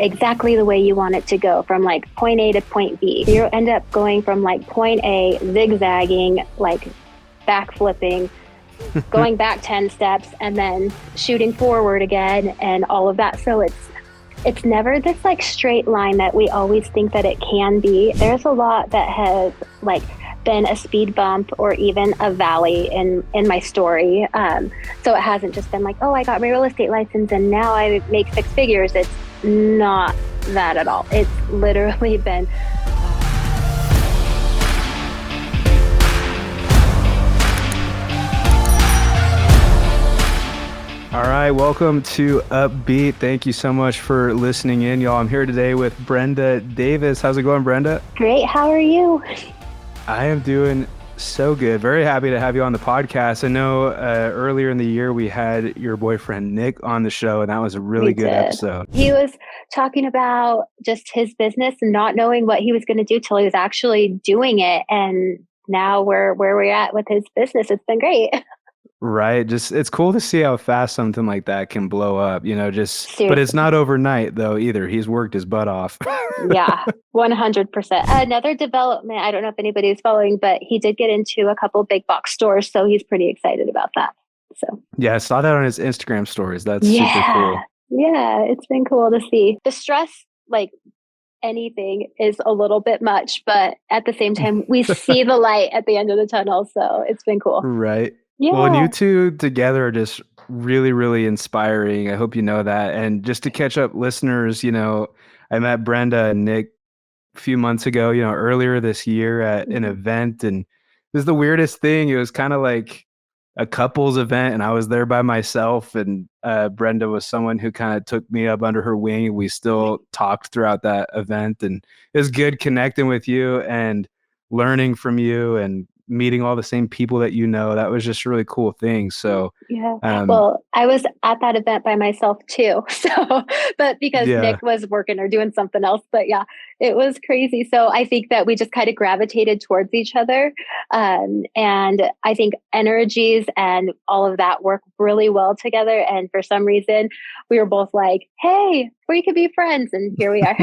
exactly the way you want it to go from like point A to point B. You end up going from like point A, zigzagging, like backflipping, going back 10 steps and then shooting forward again and all of that. So it's never this like straight line that we always think that it can be. There's a lot that has like been a speed bump or even a valley in my story. So it hasn't just been like, oh, I got my real estate license and now I make six figures. It's not that at all. It's literally been All right, welcome to Upbeat. Thank you so much for listening in, y'all. I'm here today with Brenda Davis. How's it going, Brenda? great. How are you? I am doing so good. Very happy to have you on the podcast. I know earlier in the year we had your boyfriend Nick on the show, and that was a really We good did. episode. He was talking about just his business and not knowing what he was going to do till he was actually doing it. And now we're where we're at with his business. It's been great. Right. Just it's cool to see how fast something like that can blow up, but it's Seriously. not overnight though either. He's worked his butt off. Yeah, 100%. Another development, I don't know if anybody's following, but he did get into a couple big box stores. So he's pretty excited about that. So, Yeah, I saw that on his Instagram stories. That's super yeah. cool. Yeah, it's been cool to see. The stress, like anything, is a little bit much, but at the same time, we see the light at the end of the tunnel. So it's been cool. Right. Well, and Yeah. you two together are just really, really inspiring. I hope you know that. And just to catch up listeners, I met Brenda and Nick a few months ago, earlier this year at an Mhm. event. And it was the weirdest thing. It was kind of like a couples event, and I was there by myself. And Brenda was someone who kind of took me up under her wing. We still talked throughout that event. And it was good connecting with you and learning from you and meeting all the same people that that was just a really cool thing. So Yeah. um Well, I was at that event by myself too. So, but because Nick yeah. was working or doing something else. But yeah, it was crazy. So I think that we just kind of gravitated towards each other. And I think energies and all of that work really well together. And for some reason, we were both like, hey, we could be friends. And here we are.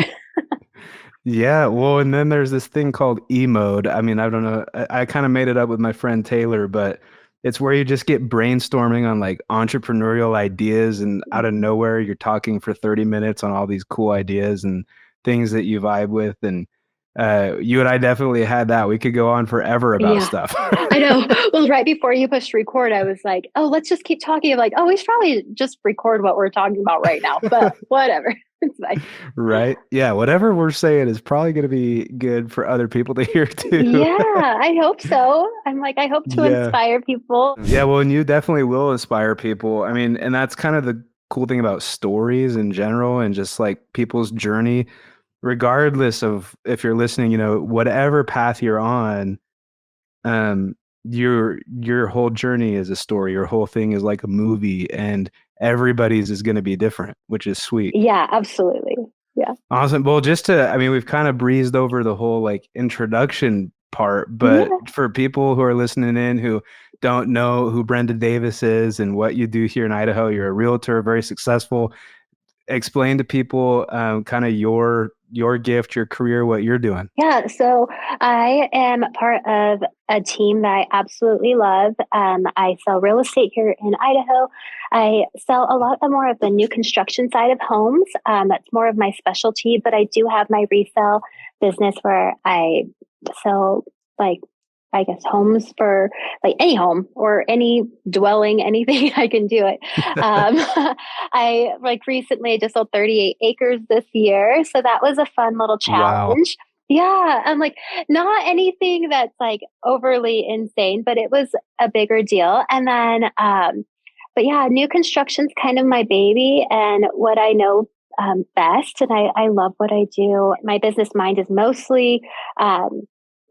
Yeah, well, and then there's this thing called E mode. I mean, I don't know. I kind of made it up with my friend Taylor, but it's where you just get brainstorming on like entrepreneurial ideas, and out of nowhere, you're talking for 30 minutes on all these cool ideas and things that you vibe with. And you and I definitely had that. We could go on forever about Yeah, stuff. I know. Well, right before you pushed record, I was like, oh, let's just keep talking. I'm like, oh, we should probably just record what we're talking about right now, but whatever. It's fine. Right? Yeah, whatever we're saying is probably going to be good for other people to hear too. Yeah, I hope so. I'm like, I hope to Yeah. inspire people. Yeah, well, and you definitely will inspire people. I mean, and that's kind of the cool thing about stories in general and just like people's journey, regardless of if you're listening, whatever path you're on, um, your whole journey is a story. Your whole thing is like a movie, and everybody's is going to be different, which is sweet. Yeah, absolutely. Yeah. Awesome. Well, I mean, we've kind of breezed over the whole like introduction part, but Yeah. for people who are listening in who don't know who Brenda Davis is and what you do here in Idaho, you're a realtor, very successful. Explain to people kind of your gift, your career, what you're doing. Yeah. So I am part of a team that I absolutely love. I sell real estate here in Idaho. I sell a lot more of the new construction side of homes. That's more of my specialty, but I do have my resale business where I sell like I guess homes for like any home or any dwelling, anything I can do it. Um, I like recently just sold 38 acres this year. So that was a fun little Wow. challenge. Yeah. I'm like, not anything that's like overly insane, but it was a bigger deal. And then, but yeah, new construction's kind of my baby and what I know best. And I love what I do. My business mind is mostly um,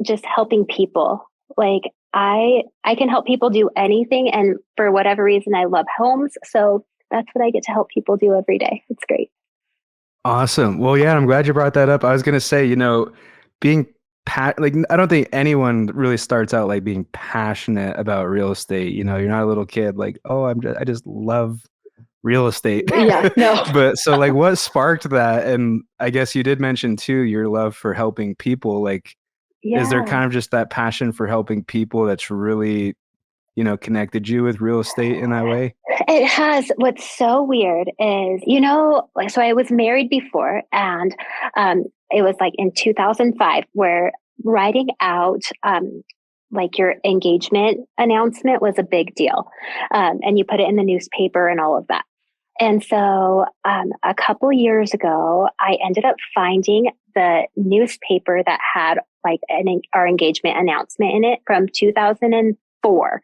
just helping people. Like I can help people do anything. And for whatever reason, I love homes. So that's what I get to help people do every day. It's great. Awesome. Well, yeah, I'm glad you brought that up. I was gonna say, being like I don't think anyone really starts out like being passionate about real estate. You're not a little kid like, oh, I just love real estate. Yeah, no. But so like what sparked that? And I guess you did mention too your love for helping people. Like, is there Yeah. kind of just that passion for helping people that's really, connected you with real estate in that way? It has. What's so weird is, like, so I was married before, and it was like in 2005 where writing out like your engagement announcement was a big deal. And you put it in the newspaper and all of that. And so a couple years ago, I ended up finding the newspaper that had like our engagement announcement in it from 2004.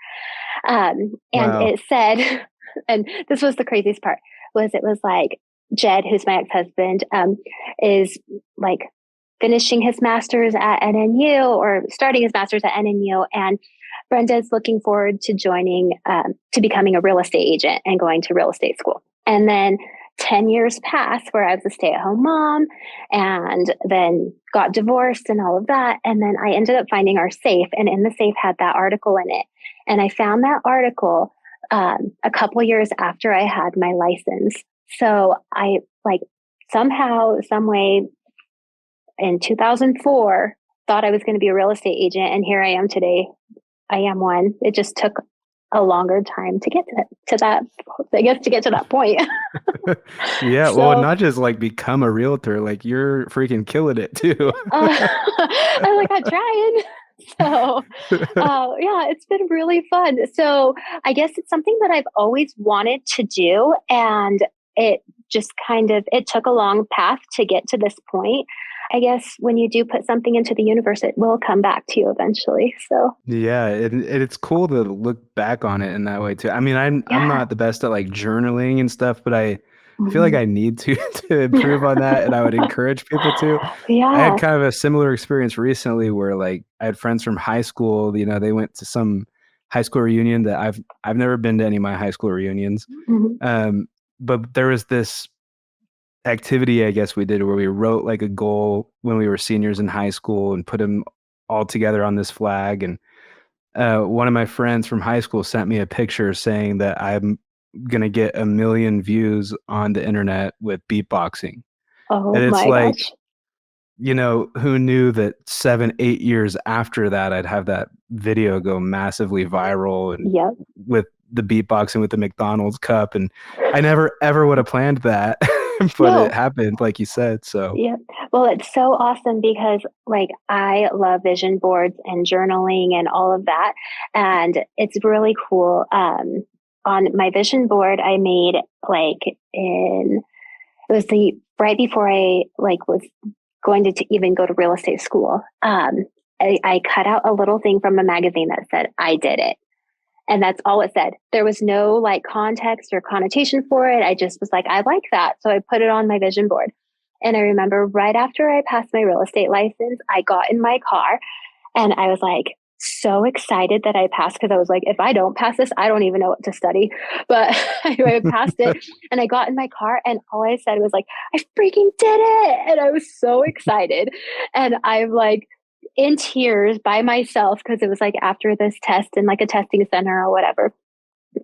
And Wow. it said, and this was the craziest part, was it was like Jed, who's my ex-husband, is like finishing his master's at NNU or starting his master's at NNU. And Brenda's looking forward to to becoming a real estate agent and going to real estate school. And then 10 years passed where I was a stay-at-home mom and then got divorced and all of that. And then I ended up finding our safe, and in the safe had that article in it. And I found that article a couple years after I had my license. So I like somehow, some way in 2004 thought I was going to be a real estate agent. And here I am today. I am one. It just took a longer time to get to that, I guess, to get to that point. Yeah, well, So not just like become a realtor, like you're freaking killing it too. I'm like, I'm trying. So, yeah, it's been really fun. So I guess it's something that I've always wanted to do. And it just it took a long path to get to this point. I guess when you do put something into the universe, it will come back to you eventually. So Yeah, it's cool to look back on it in that way too. I mean, I'm yeah. not the best at like journaling and stuff, but I feel like Mhm. I need to to improve on that, and I would encourage people to. I had Yeah. kind of a similar experience recently where like I had friends from high school, they went to some high school reunion that I've never been to any of my high school reunions. Mhm. Um, but there was this activity I guess we did where we wrote like a goal when we were seniors in high school and put them all together on this flag. And one of my friends from high school sent me a picture saying that I'm gonna get 1 million views on the internet with beatboxing. And Oh it's my like, gosh. who knew that 7, 8 years after that, I'd have that video go massively viral and Yep. with the beatboxing with the McDonald's cup. And I never ever would have planned that, but it No. happened, like you said. So Yeah. Well, it's so awesome because like I love vision boards and journaling and all of that. And it's really cool. On my vision board, I made like it was the right before I like was going to even go to real estate school. I cut out a little thing from a magazine that said, I did it. And that's all it said. There was no like context or connotation for it. I just was like, I like that. So I put it on my vision board. And I remember right after I passed my real estate license, I got in my car and I was like so excited that I passed because I was like, if I don't pass this, I don't even know what to study. But anyway, I passed it and I got in my car and all I said was like, I freaking did it. And I was so excited. And I'm like, in tears by myself because it was like after this test in like a testing center or whatever.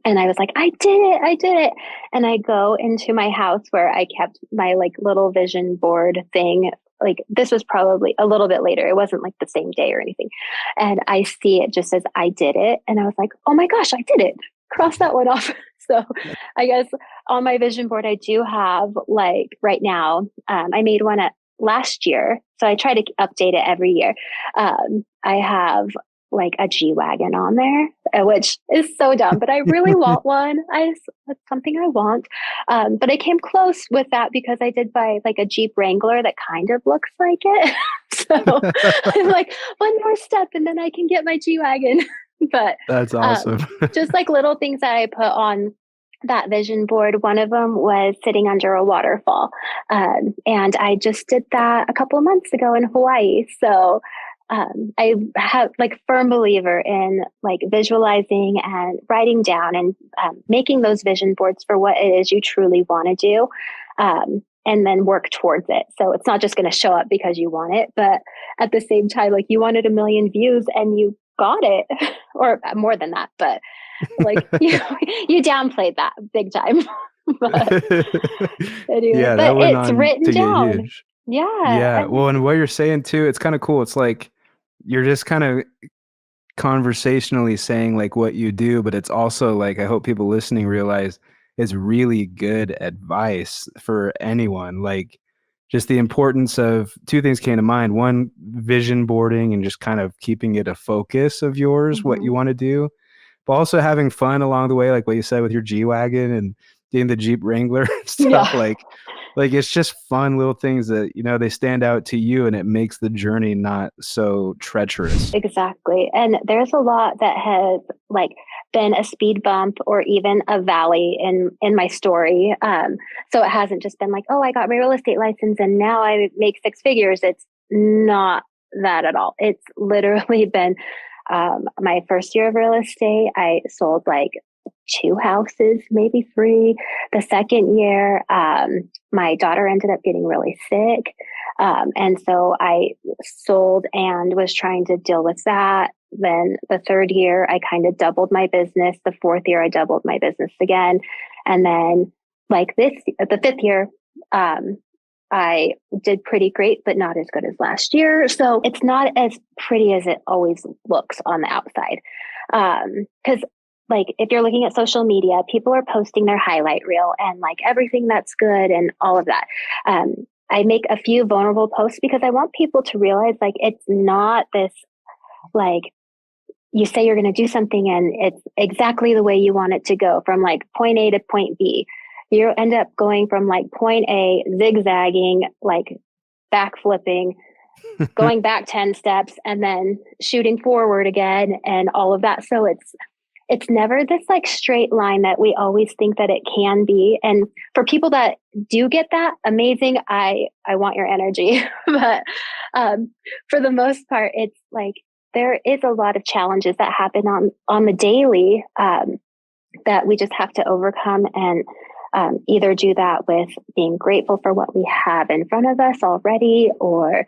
And I was like, I did it. I did it. And I go into my house where I kept my like little vision board thing. Like this was probably a little bit later. It wasn't like the same day or anything. And I see it just says, I did it. And I was like, oh my gosh, I did it. Cross that one off. So I guess on my vision board, I do have like right now, I made one at last year. So I try to update it every year. I have like a G-Wagon on there, which is so dumb, but I really want one. That's something I want. But I came close with that because I did buy like a Jeep Wrangler that kind of looks like it. So I'm like, one more step and then I can get my G-Wagon. But that's um, awesome. just like little things that I put on that vision board. One of them was sitting under a waterfall. And I just did that a couple of months ago in Hawaii. So I have like firm believer in like visualizing and writing down and making those vision boards for what it is you truly want to do. And then work towards it. So it's not just going to show up because you want it, but at the same time, like you wanted 1 million views and you got it or more than that, but like you downplayed that big time. But anyway, Yeah, that but went it's on written to get down. huge. Yeah. Yeah. And Well, and what you're saying too, it's kind of cool. It's like you're just kind of conversationally saying like what you do, but it's also like I hope people listening realize it's really good advice for anyone. Like just the importance of two things came to mind. One, vision boarding and just kind of keeping it a focus of yours, what you mhm. want to do, but also having fun along the way, like what you said with your G Wagon and getting the Jeep Wrangler and stuff. Yeah. Like it's just fun little things that, they stand out to you and it makes the journey not so treacherous. Exactly. And there's a lot that has like been a speed bump or even a valley in my story. So it hasn't just been like, oh, I got my real estate license and now I make six figures. It's not that at all. It's literally been my first year of real estate. I sold like two houses, maybe three. The second year, my daughter ended up getting really sick. And so I sold and was trying to deal with that. Then the third year, I kind of doubled my business. The fourth year, I doubled my business again. And then, like the fifth year, I did pretty great, but not as good as last year. So it's not as pretty as it always looks on the outside. Because like if you're looking at social media, people are posting their highlight reel and like everything that's good and all of that. I make a few vulnerable posts because I want people to realize like it's not this like you say you're going to do something and it's exactly the way you want it to go from like point A to point B. You end up going from like point A, zigzagging, like backflipping, going back 10 steps and then shooting forward again and all of that. So it's never this like straight line that we always think that it can be. And for people that do get that, amazing. I want your energy. But for the most part, it's like there is a lot of challenges that happen on the daily that we just have to overcome and either do that with being grateful for what we have in front of us already or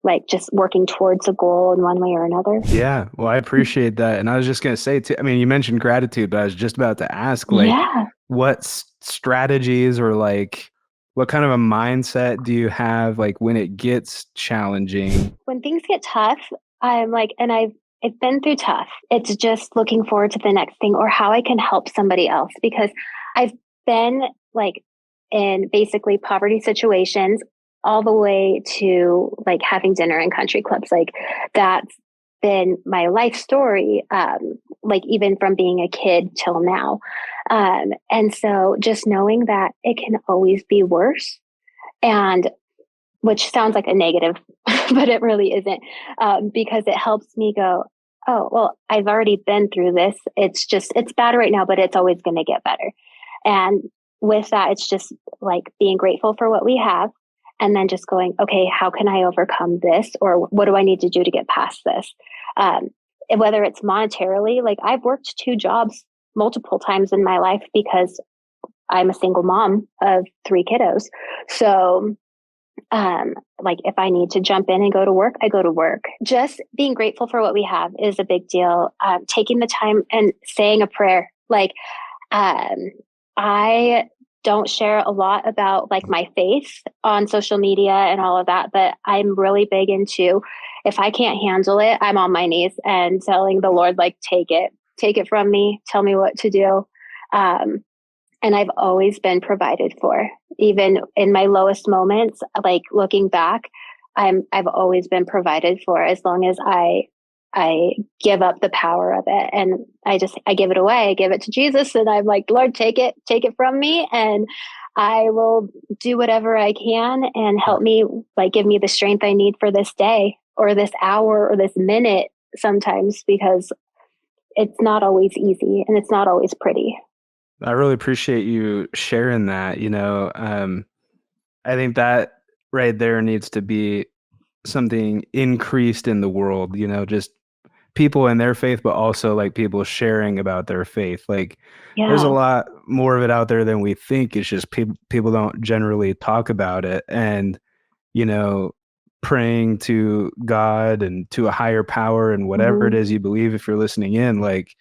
like just working towards a goal in one way or another. Yeah, well, I appreciate that. And I was just going to say, too, I mean, you mentioned gratitude, but I was just about to ask, like, Yeah. what strategies or like what kind of a mindset do you have, like, when it gets challenging? When things get tough, I'm like, and I've been through tough. It's just looking forward to the next thing or how I can help somebody else because I've been like in basically poverty situations all the way to like having dinner in country clubs. Like that's been my life story, like even from being a kid till now. And so just knowing that it can always be worse and which sounds like a negative, but it really isn't, because it helps me go, oh, well, I've already been through this. It's bad right now, but it's always going to get better. And with that, it's just like being grateful for what we have and then just going, okay, how can I overcome this? Or what do I need to do to get past this? And whether it's monetarily, like I've worked two jobs multiple times in my life because I'm a single mom of three kiddos. So like if I need to jump in and go to work, I go to work. Just being grateful for what we have is a big deal. Taking the time and saying a prayer. Like, I don't share a lot about like my faith on social media and all of that, but I'm really big into if I can't handle it, I'm on my knees and telling the Lord, like, take it from me, tell me what to do. And I've always been provided for, even in my lowest moments. Like looking back, I've always been provided for as long as I give up the power of it, and I give it away. I give it to Jesus, and I'm like, Lord, take it from me, and I will do whatever I can, and help me, like, give me the strength I need for this day, or this hour, or this minute. Sometimes because it's not always easy, and it's not always pretty. I really appreciate you sharing that. I think that right there needs to be something increased in the world, just people in their faith, but also like people sharing about their faith. Like there's a Yeah. lot more of it out there than we think. It's just people don't generally talk about it. And, you know, praying to God and to a higher power and whatever it Hmm. is you believe, if you're listening in, like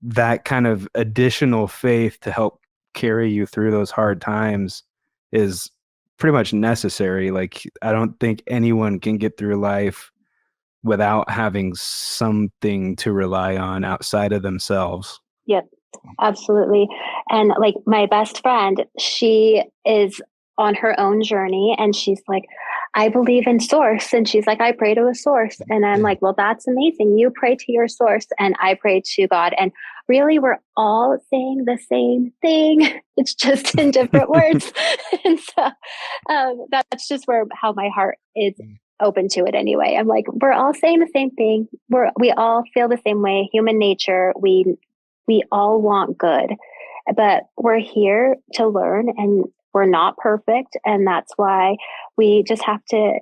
that kind of additional faith to help carry you through those hard times is pretty much necessary. Like, I don't think anyone can get through life without having something to rely on outside of themselves. Yep, absolutely. And like my best friend, she is on her own journey and she's like, I believe in source. And she's like, I pray to a source. And I'm like, well, that's amazing. You pray to your source and I pray to God. And really, we're all saying the same thing. It's just in different words. And so that's just how my heart is open to it anyway. I'm like, we're all saying the same thing. We all feel the same way. Human nature. We all want good, but we're here to learn and we're not perfect. And that's why we just have to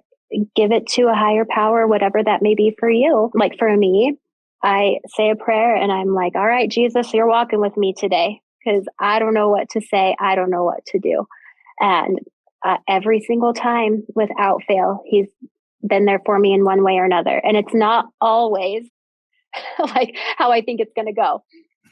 give it to a higher power, whatever that may be for you. Like for me, I say a prayer and I'm like, all right, Jesus, you're walking with me today because I don't know what to say. I don't know what to do. And every single time without fail, he's been there for me in one way or another. And it's not always like how I think it's going to go.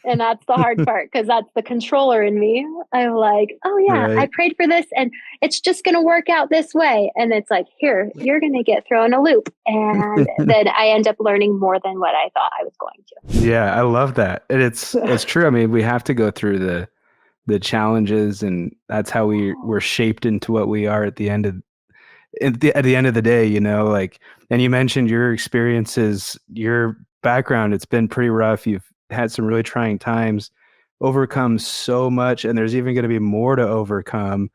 And that's the hard part because that's the controller in me. I'm like, oh yeah, Right. I prayed for this and it's just going to work out this way. And it's like, here, you're going to get thrown a loop. And then I end up learning more than what I thought I was going to. Yeah, I love that. And it's true. I mean, we have to go through the challenges, and that's how we're shaped into what we are at the end of at the end of the day, you know, like, and you mentioned your experiences, your background, it's been pretty rough. You've had some really trying times, overcome so much, and there's even going to be more to overcome.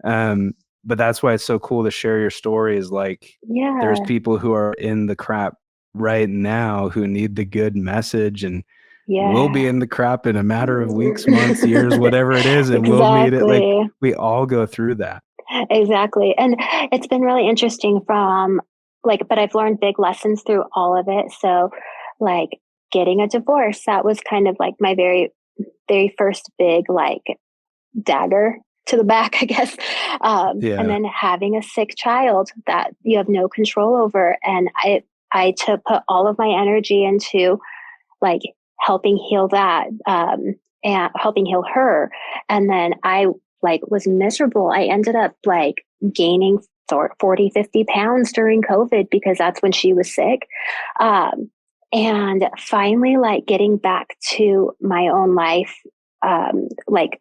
But that's why it's so cool to share your stories. Like, there's Yeah. people who are in the crap right now who need the good message, and we'll be Yeah. in the crap in a matter of weeks, months, years, whatever it is, and we'll need it. Like, Exactly. we all go through that. Exactly. And it's been really interesting but I've learned big lessons through all of it. So like getting a divorce, that was kind of like my very, very first big like dagger to the back, I guess. And Yeah. then having a sick child that you have no control over. And I to put all of my energy into like helping heal that, and helping heal her. And then I like was miserable. I ended up like gaining 40, 50 pounds during COVID because that's when she was sick. And finally like getting back to my own life. Like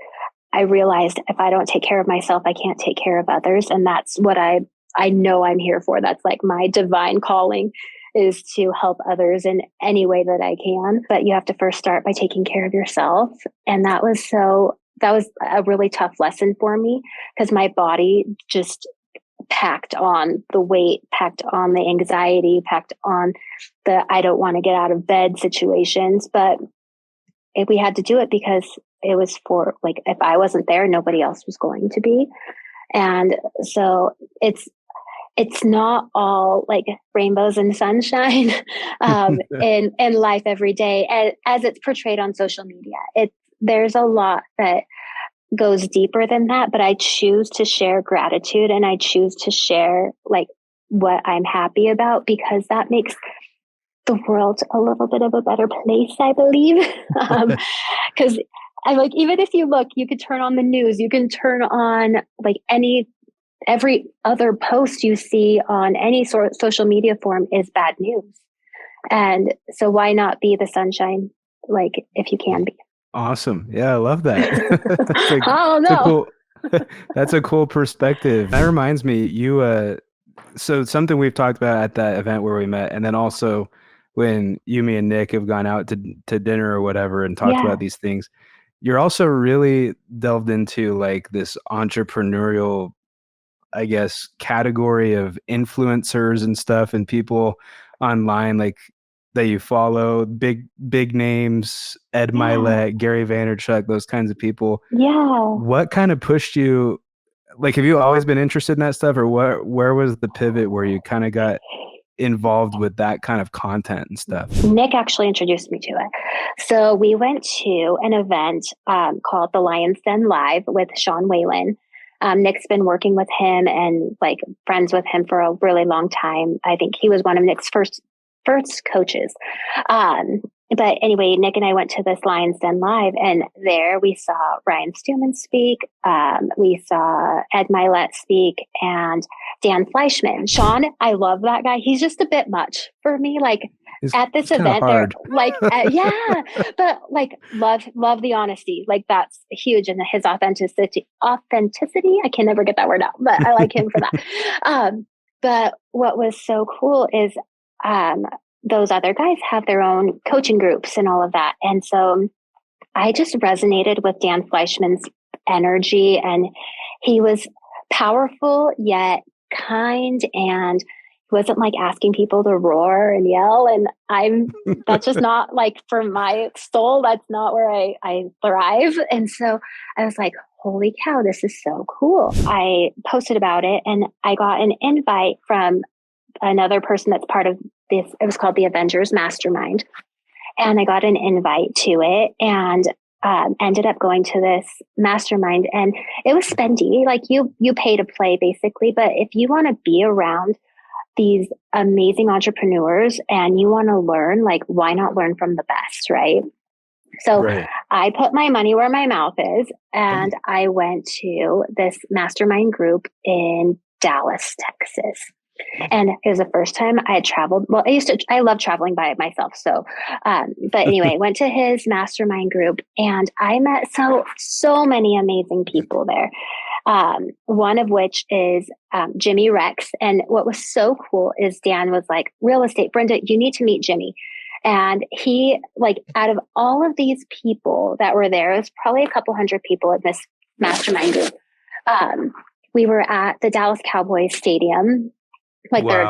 I realized if I don't take care of myself, I can't take care of others. And that's what I know I'm here for. That's like my divine calling, is to help others in any way that I can. But you have to first start by taking care of yourself. And that was a really tough lesson for me because my body just packed on the weight, packed on the anxiety, packed on the I don't want to get out of bed situations. But we had to do it because it was for like, if I wasn't there, nobody else was going to be. And so it's not all like rainbows and sunshine in life every day as it's portrayed on social media. There's a lot that goes deeper than that, but I choose to share gratitude and I choose to share like what I'm happy about because that makes the world a little bit of a better place, I believe. Because I like, even if you look, you could turn on the news, you can turn on like every other post you see on any sort of social media form is bad news. And so why not be the sunshine, like if you can be? Awesome. Yeah, I love that. It's like, Oh it's a no. cool, that's a cool perspective. That reminds me, so something we've talked about at that event where we met, and then also when you, me, and Nick have gone out to dinner or whatever and talked Yeah. about these things, you're also really delved into like this entrepreneurial, I guess, category of influencers and stuff and people online like that you follow, big names, Ed Yeah. Milet, Gary Vaynerchuk, those kinds of people. Yeah. What kind of pushed you? Like, have you always been interested in that stuff, or where was the pivot where you kind of got involved with that kind of content and stuff? Nick actually introduced me to it. So we went to an event called the Lion's Den Live with Sean Whalen. Nick's been working with him and like friends with him for a really long time. I think he was one of Nick's first coaches. But anyway, Nick and I went to this Lion's Den Live, and there we saw Ryan Stewman speak. We saw Ed Milet speak and Dan Fleyshman. Sean, I love that guy. He's just a bit much for me. Like at this event, they're like, yeah, but like love the honesty. Like that's huge, and his authenticity. I can never get that word out, but I like him for that. But what was so cool is, those other guys have their own coaching groups and all of that. And so I just resonated with Dan Fleyshman's energy, and he was powerful yet kind, and he wasn't like asking people to roar and yell. And that's just not like for my soul. That's not where I thrive. And so I was like, holy cow, this is so cool. I posted about it, and I got an invite from another person that's part of this. It was called the Avengers Mastermind. And I got an invite to it, and ended up going to this mastermind. And it was spendy. Like you pay to play basically. But if you want to be around these amazing entrepreneurs and you want to learn, like, why not learn from the best, right? So right. I put my money where my mouth is, and I went to this mastermind group in Dallas, Texas. And it was the first time I had traveled. Well, I love traveling by myself. So, but anyway, went to his mastermind group, and I met so many amazing people there. One of which is Jimmy Rex. And what was so cool is Dan was like, real estate, Brenda, you need to meet Jimmy. And he, like, out of all of these people that were there, it was probably a couple hundred people at this mastermind group. We were at the Dallas Cowboys Stadium, like their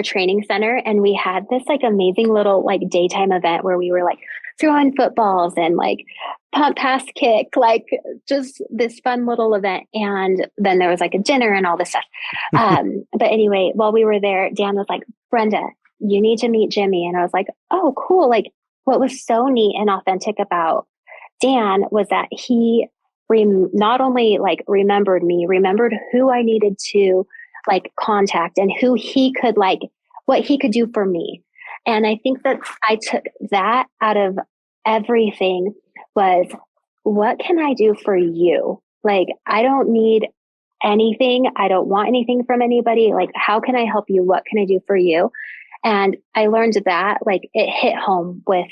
training center. And we had this like amazing little like daytime event where we were like throwing footballs and like pump pass kick, like just this fun little event. And then there was like a dinner and all this stuff. But anyway, while we were there, Dan was like, Brenda, you need to meet Jimmy. And I was like, oh, cool. Like what was so neat and authentic about Dan was that he not only like remembered me, remembered who I needed to like contact and who he could like, what he could do for me. And I think that I took that out of everything was, what can I do for you? Like, I don't need anything. I don't want anything from anybody. Like, how can I help you? What can I do for you? And I learned that like it hit home with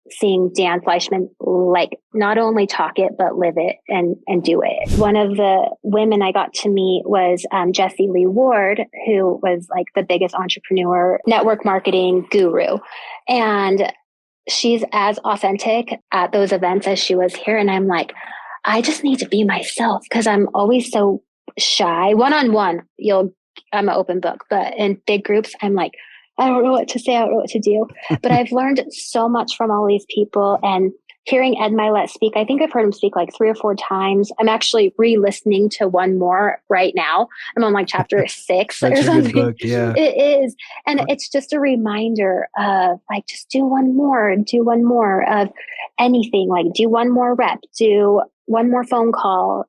seeing Dan Fleyshman, like not only talk it, but live it and do it. One of the women I got to meet was Jessie Lee Ward, who was like the biggest entrepreneur, network marketing guru. And she's as authentic at those events as she was here. And I'm like, I just need to be myself because I'm always so shy. One-on-one, I'm an open book, but in big groups, I'm like, I don't know what to say. I don't know what to do. But I've learned so much from all these people, and hearing Ed Milet speak, I think I've heard him speak like 3 or 4 times. I'm actually re-listening to one more right now. I'm on like chapter 6 or something. Good book, yeah. It is. And it's just a reminder of like, just do one more of anything, like do one more rep, do one more phone call,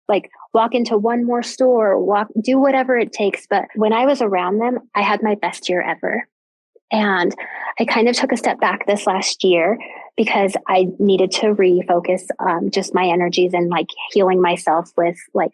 like walk into one more store, do whatever it takes. But when I was around them, I had my best year ever. And I kind of took a step back this last year because I needed to refocus just my energies and like healing myself with like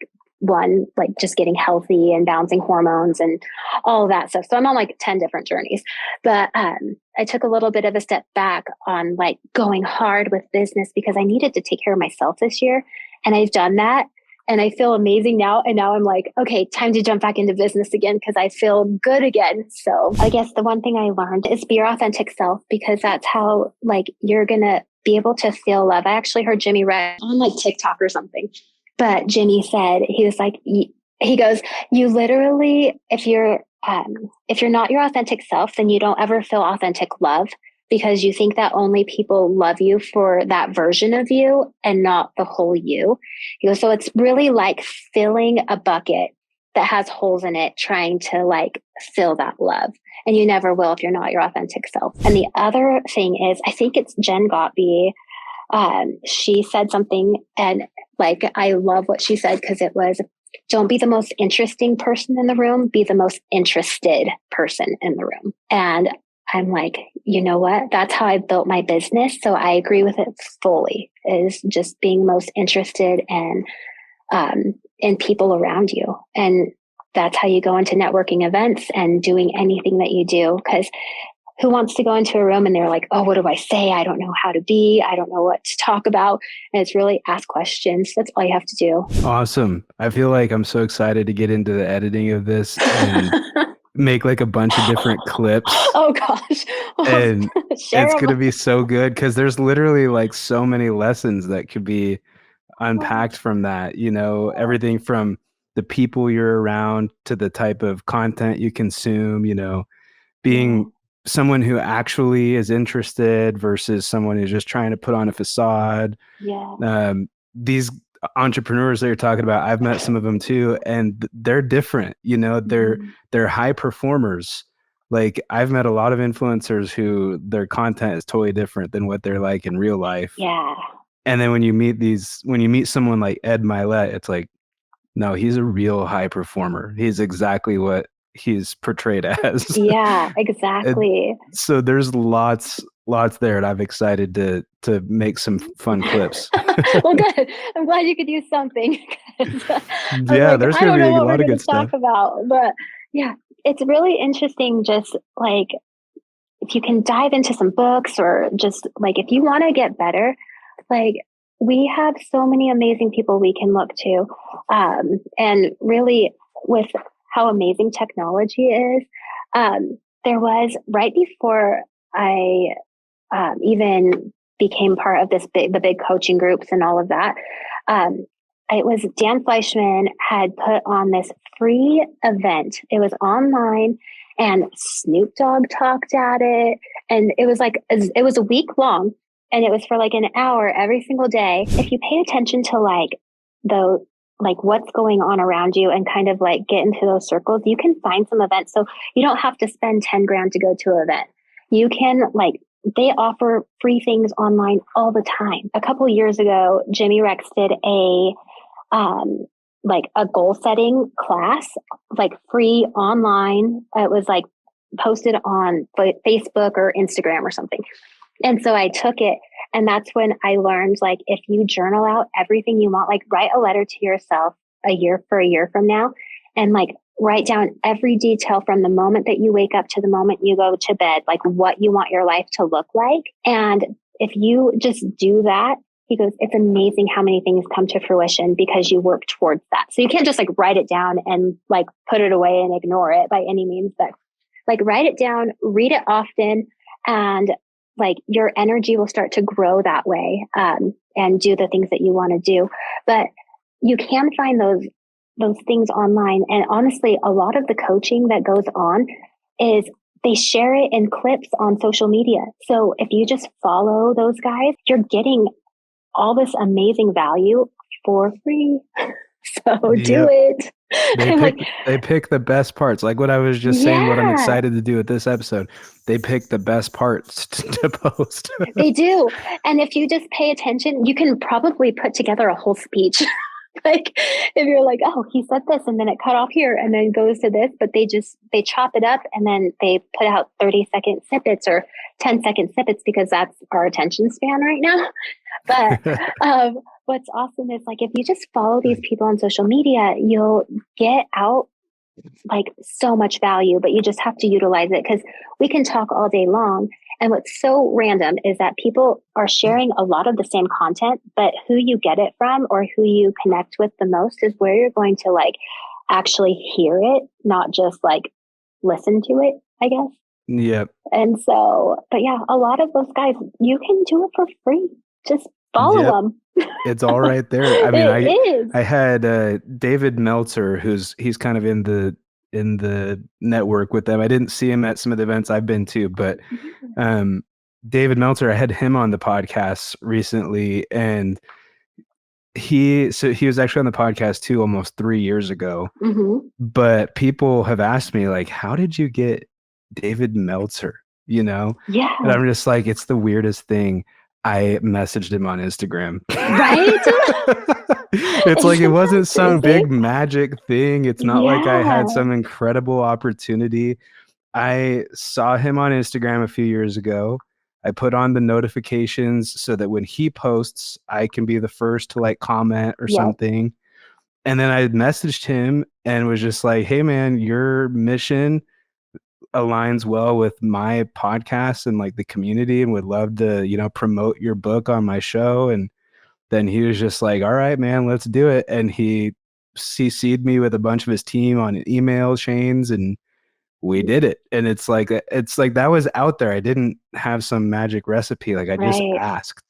just getting healthy and balancing hormones and all of that stuff. So I'm on like 10 different journeys, but I took a little bit of a step back on like going hard with business because I needed to take care of myself this year. And I've done that. And I feel amazing now. And now I'm like, okay, time to jump back into business again because I feel good again. So I guess the one thing I learned is be your authentic self, because that's how like you're going to be able to feel love. I actually heard Jimmy Rex on like TikTok or something, but Jimmy said, he was like, he goes, you literally, if you're not your authentic self, then you don't ever feel authentic love, because you think that only people love you for that version of you and not the whole you. He goes, so it's really like filling a bucket that has holes in it, trying to like fill that love. And you never will if you're not your authentic self. And the other thing is, I think it's Jen Gottby. She said something, and like, I love what she said, because it was, don't be the most interesting person in the room, be the most interested person in the room. And I'm like, you know what? That's how I built my business. So I agree with it fully, is just being most interested in people around you. And that's how you go into networking events and doing anything that you do. Because who wants to go into a room and they're like, oh, what do I say? I don't know how to be. I don't know what to talk about. And it's really ask questions. That's all you have to do. Awesome. I feel like I'm so excited to get into the editing of this and make like a bunch of different clips. Oh gosh. And Share it's them. going to be so good because there's literally like so many lessons that could be unpacked from that, everything from the people you're around to the type of content you consume, being someone who actually is interested versus someone who's just trying to put on a facade. Yeah. These entrepreneurs that you're talking about, I've met some of them too, and they're different. They're high performers. Like I've met a lot of influencers who their content is totally different than what they're like in real life. Yeah. And then when you meet someone like Ed Milet, it's like, no, he's a real high performer. He's exactly what he's portrayed as. Yeah, exactly. So there's lots there, and I'm excited to make some fun clips. Well, good. I'm glad you could use something. Yeah, there's I don't gonna know be a what we're lot of going good to talk stuff. about, but yeah, it's really interesting. Just like if you can dive into some books or just like if you want to get better, like we have so many amazing people we can look to. And really, with how amazing technology is, there was right before I even became part of the big coaching groups and all of that. It was Dan Fleyshman had put on this free event. It was online, and Snoop Dogg talked at it, and it was a week long, and it was for like an hour every single day. If you pay attention to what's going on around you and kind of like get into those circles, you can find some events. So you don't have to spend 10 grand to go to an event. You can they offer free things online all the time. A couple of years ago, Jimmy Rex did a goal setting class, like free online. It was like posted on Facebook or Instagram or something. And so I took it, and that's when I learned, like, if you journal out everything you want, like write a letter to yourself a year from now, and like write down every detail from the moment that you wake up to the moment you go to bed, like what you want your life to look like. And if you just do that, he goes, it's amazing how many things come to fruition because you work towards that. So you can't just like write it down and like put it away and ignore it by any means, but like write it down, read it often, and like your energy will start to grow that way, and do the things that you want to do. But you can find those things online. And honestly, a lot of the coaching that goes on is they share it in clips on social media. So if you just follow those guys, you're getting all this amazing value for free. So do it. They pick the best parts. Like what I was just saying, what I'm excited to do with this episode. They pick the best parts to post. They do. And if you just pay attention, you can probably put together a whole speech. Like if you're like, oh, he said this and then it cut off here and then goes to this, but they chop it up and then they put out 30-second snippets or 10-second snippets because that's our attention span right now. But what's awesome is like if you just follow these people on social media, you'll get out like so much value, but you just have to utilize it, because we can talk all day long. And what's so random is that people are sharing a lot of the same content, but who you get it from or who you connect with the most is where you're going to like actually hear it, not just like listen to it, I guess. Yep. And so, but yeah, a lot of those guys, you can do it for free. Just follow them. It's all right there. I mean, is. I had David Meltzer, he's kind of in the network with them. I didn't see him at some of the events I've been to, but David Meltzer, I had him on the podcast recently, and he was actually on the podcast too almost 3 years ago. Mm-hmm. But people have asked me like, how did you get David Meltzer? Yeah. And I'm just like, it's the weirdest thing. I messaged him on Instagram. Right? It's like it wasn't some big magic thing. It's not like I had some incredible opportunity. I saw him on Instagram a few years ago. I put on the notifications so that when he posts, I can be the first to like comment or Yep. something. And then I messaged him and was just like, hey man, your mission aligns well with my podcast and like the community, and would love to, promote your book on my show. And then he was just like, all right, man, let's do it. And he CC'd me with a bunch of his team on email chains, and we did it. And it's like that was out there. I didn't have some magic recipe. Like I just Right. asked.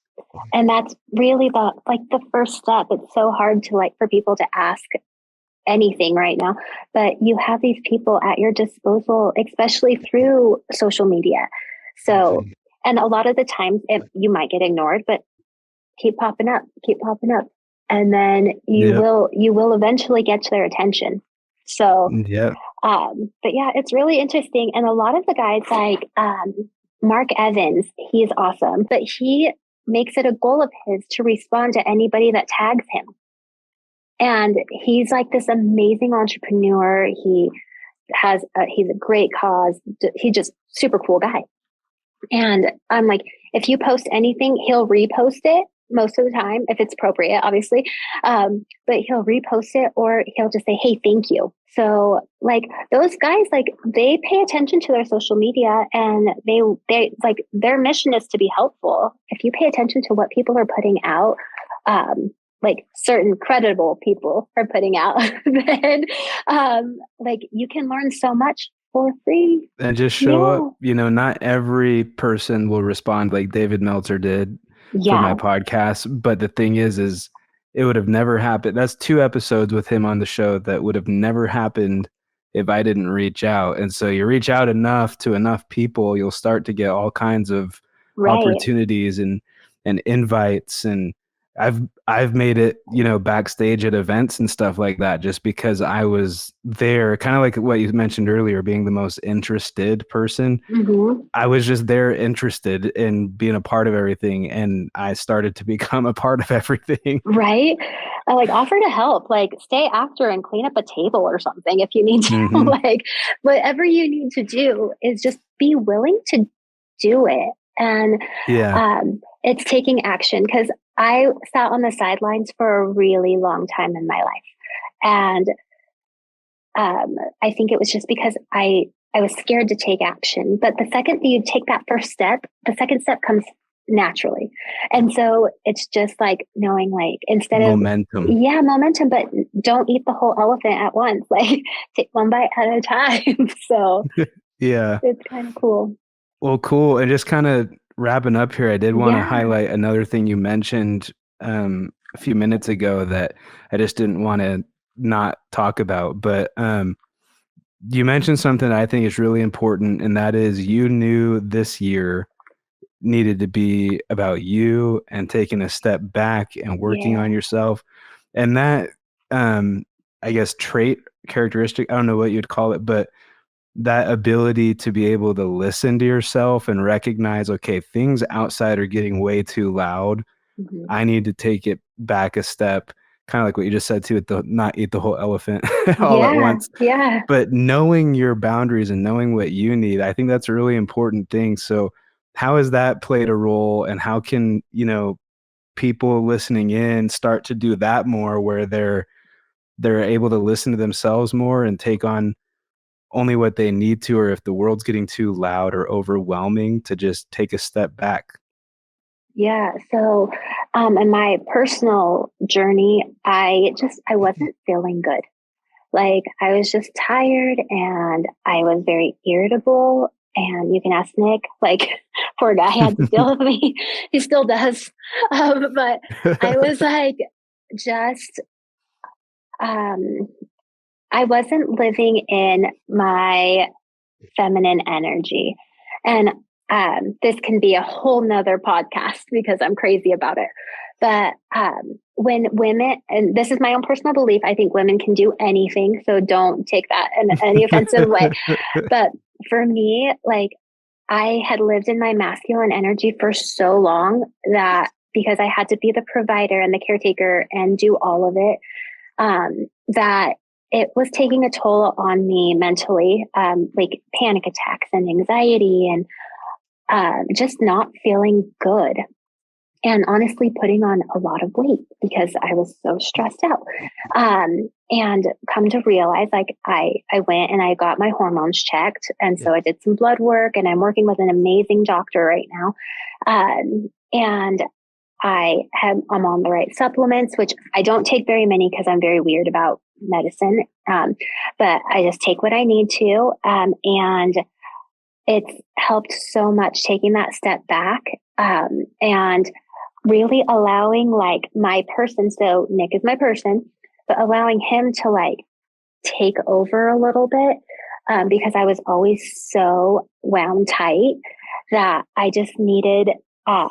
And that's really the first step. It's so hard to for people to ask anything right now, but you have these people at your disposal, especially through social media. So, and a lot of the times you might get ignored, but keep popping up, and then Yep. you will eventually get to their attention. So, Yep. but yeah, it's really interesting. And a lot of the guys like Mark Evans, he's awesome, but he makes it a goal of his to respond to anybody that tags him. And he's like this amazing entrepreneur. He's a great cause. He's just super cool guy. And I'm like, if you post anything, he'll repost it most of the time, if it's appropriate, obviously. But he'll repost it, or he'll just say, hey, thank you. So like those guys, like they pay attention to their social media, and they like their mission is to be helpful. If you pay attention to what people are putting out, like certain credible people are putting out, then like you can learn so much for free. And just show up. Not every person will respond like David Meltzer did for my Yeah. podcast. But the thing is it would have never happened. That's 2 episodes with him on the show that would have never happened if I didn't reach out. And so you reach out enough to enough people, you'll start to get all kinds of opportunities and invites. And I've made it, backstage at events and stuff like that, just because I was there, kind of like what you mentioned earlier, being the most interested person. Mm-hmm. I was just there interested in being a part of everything, and I started to become a part of everything. Right. I like offer to help, like stay after and clean up a table or something if you need to. Mm-hmm. Like whatever you need to do is just be willing to do it. And Yeah. it's taking action, because I sat on the sidelines for a really long time in my life. And I think it was just because I was scared to take action. But the second that you take that first step, the second step comes naturally. And so it's just like knowing, like, instead Momentum. Momentum, but don't eat the whole elephant at once. Like take one bite at a time. So yeah, it's kind of cool. Well, cool. And just kind of wrapping up here, I did want to highlight another thing you mentioned a few minutes ago that I just didn't want to not talk about. But you mentioned something I think is really important, and that is you knew this year needed to be about you and taking a step back and working on yourself. And that, I guess, characteristic, I don't know what you'd call it, but that ability to be able to listen to yourself and recognize, okay, things outside are getting way too loud. Mm-hmm. I need to take it back a step, kind of like what you just said too, not eat the whole elephant all at once. Yeah. But knowing your boundaries and knowing what you need, I think that's a really important thing. So how has that played a role, and how can, people listening in start to do that more, where they're able to listen to themselves more and take on only what they need to, or if the world's getting too loud or overwhelming, to just take a step back? Yeah. So, in my personal journey, I wasn't feeling good. Like I was just tired, and I was very irritable. And you can ask Nick, like, poor guy had to deal with me. He still does. But I was like, just, I wasn't living in my feminine energy. And this can be a whole nother podcast because I'm crazy about it. But when women, and this is my own personal belief, I think women can do anything. So don't take that in any offensive way. But for me, like, I had lived in my masculine energy for so long that because I had to be the provider and the caretaker and do all of it, that it was taking a toll on me mentally, like panic attacks and anxiety and just not feeling good. And honestly, putting on a lot of weight because I was so stressed out. And come to realize, like, I went and I got my hormones checked. And so I did some blood work, and I'm working with an amazing doctor right now. And I'm on the right supplements, which I don't take very many because I'm very weird about medicine. But I just take what I need to. And it's helped so much taking that step back. And really allowing like my person. So Nick is my person, but allowing him to like take over a little bit. Because I was always so wound tight that I just needed, I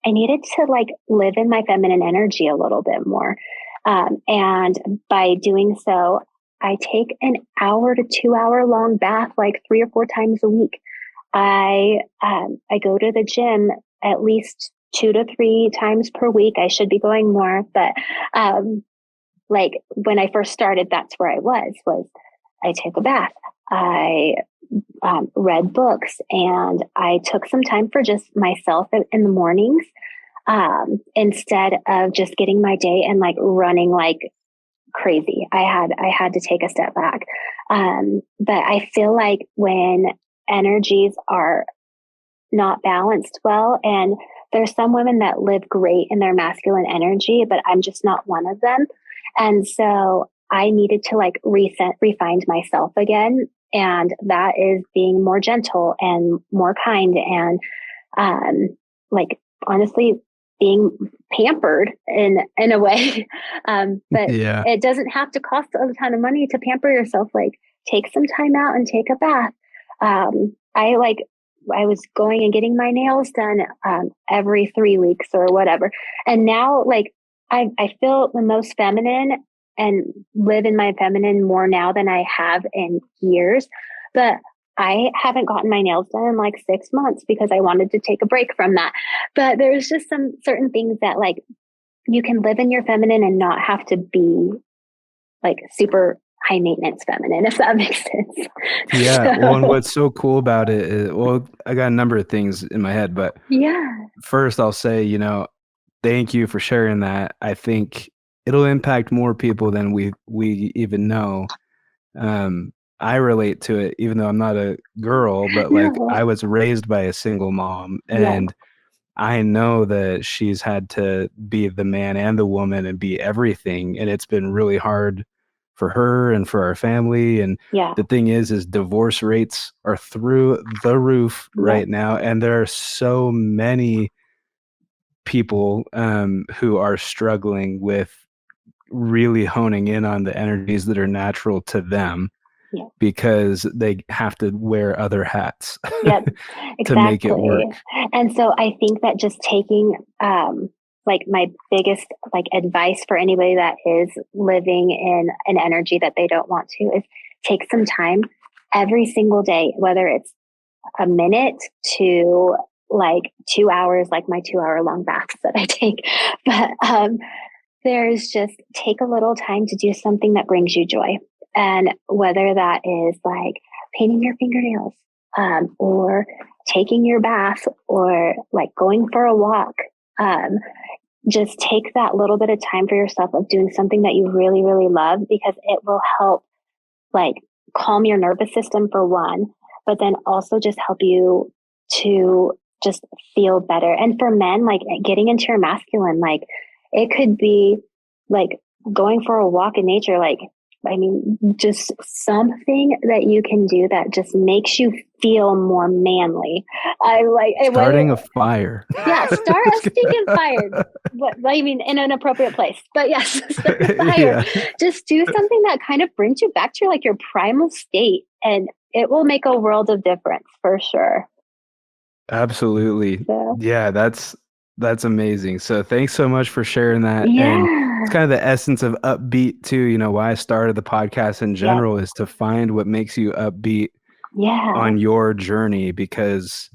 needed to like live in my feminine energy a little bit more. And by doing so, I take an hour to 2 hour long bath, like 3 or 4 times a week. I go to the gym at least 2 to 3 times per week. I should be going more, but, like when I first started, that's where I was I took a bath. I, read books, and I took some time for just myself in the mornings, instead of just getting my day and like running like crazy. I had to take a step back. But I feel like when energies are not balanced well, and there's some women that live great in their masculine energy, but I'm just not one of them. And so I needed to like refine myself again. And that is being more gentle and more kind and, like honestly being pampered in a way. But it doesn't have to cost a ton of money to pamper yourself. Like take some time out and take a bath. I was going and getting my nails done every 3 weeks or whatever. And now like I feel the most feminine and live in my feminine more now than I have in years. But I haven't gotten my nails done in like 6 months because I wanted to take a break from that. But there's just some certain things that like you can live in your feminine and not have to be like super high maintenance feminine, if that makes sense. Yeah. So, Well, and what's so cool about it is, well, I got a number of things in my head, but yeah. first I'll say, thank you for sharing that. I think it'll impact more people than we even know. I relate to it, even though I'm not a girl, but like No. I was raised by a single mom, Yeah. and I know that she's had to be the man and the woman and be everything. And it's been really hard for her and for our family. And Yeah. the thing is divorce rates are through the roof Yeah. right now. And there are so many people who are struggling with really honing in on the energies that are natural to them because they have to wear other hats Yep, to make it work. exactly. And so I think that just taking like my biggest like advice for anybody that is living in an energy that they don't want to is take some time every single day, whether it's a minute to like 2 hours, like my 2 hour long baths that I take. But there's just take a little time to do something that brings you joy. And whether that is like painting your fingernails, or taking your bath, or like going for a walk, just take that little bit of time for yourself of doing something that you really, really love, because it will help like calm your nervous system for one, but then also just help you to just feel better. And for men, like getting into your masculine, like it could be like going for a walk in nature, like I mean, just something that you can do that just makes you feel more manly. I like starting a fire. Yeah, start a stinking fire. But I mean, in an appropriate place. But yes, start a fire. Yeah. Just do something that kind of brings you back to your primal state, and it will make a world of difference for sure. Absolutely. So, Yeah, that's amazing. So thanks so much for sharing that. And it's yeah, kind of the essence of upbeat too. Why I started the podcast in yeah, general is to find what makes you upbeat yeah, on your journey, because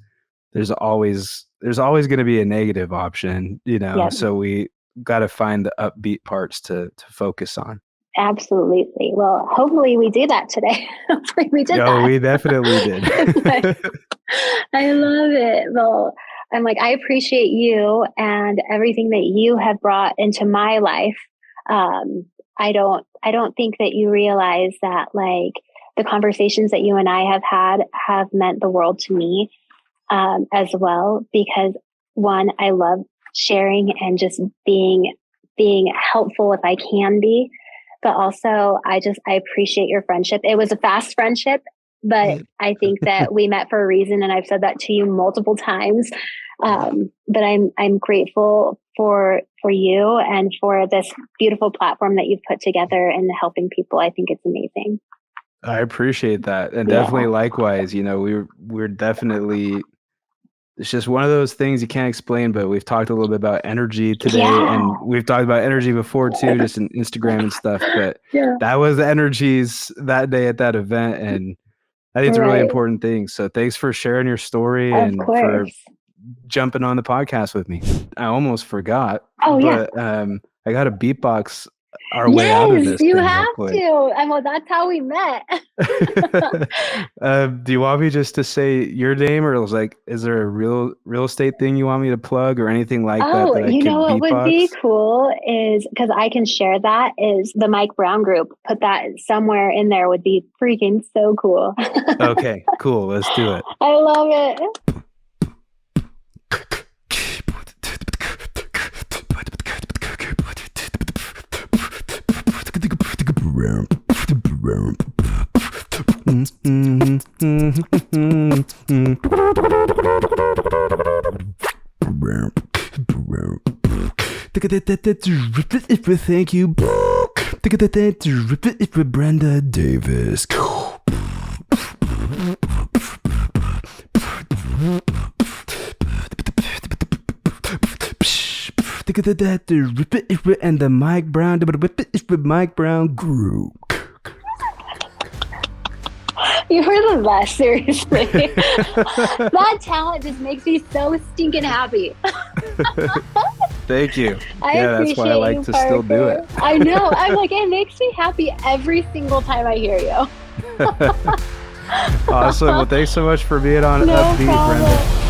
there's always going to be a negative option, yeah. so we got to find the upbeat parts to focus on. Absolutely. Well, hopefully we do that today. Hopefully we did that. We definitely did. I love it. Well, I'm like, I appreciate you and everything that you have brought into my life. I don't think that you realize that like the conversations that you and I have had have meant the world to me, as well, because one, I love sharing and just being helpful if I can be. But also, I appreciate your friendship. It was a fast friendship, but I think that we met for a reason, and I've said that to you multiple times. But I'm grateful for you and for this beautiful platform that you've put together and helping people. I think it's amazing. I appreciate that, and definitely likewise. We're definitely. It's just one of those things you can't explain, but we've talked a little bit about energy today, and we've talked about energy before too, just in Instagram and stuff. But that was the energies that day at that event, and I think it's a really important thing. So thanks for sharing your story and for jumping on the podcast with me. I almost forgot. But I got a beatbox our way out of this. You have to. Well, that's how we met. Do you want me just to say your name, or is there a real estate thing you want me to plug or anything like that? You know what would be cool is, because I can share that, is the Mike Brown group. Put that somewhere in there would be freaking so cool. Okay, cool. Let's do it. I love it. Thank you. Brenda Davis. And the Mike Brown group. You're the best, seriously. That talent just makes me so stinking happy. Thank you. That's why I like to still do it. I know. I'm like, it makes me happy every single time I hear you. Awesome. Well, thanks so much for being on Upbeat, Brenda.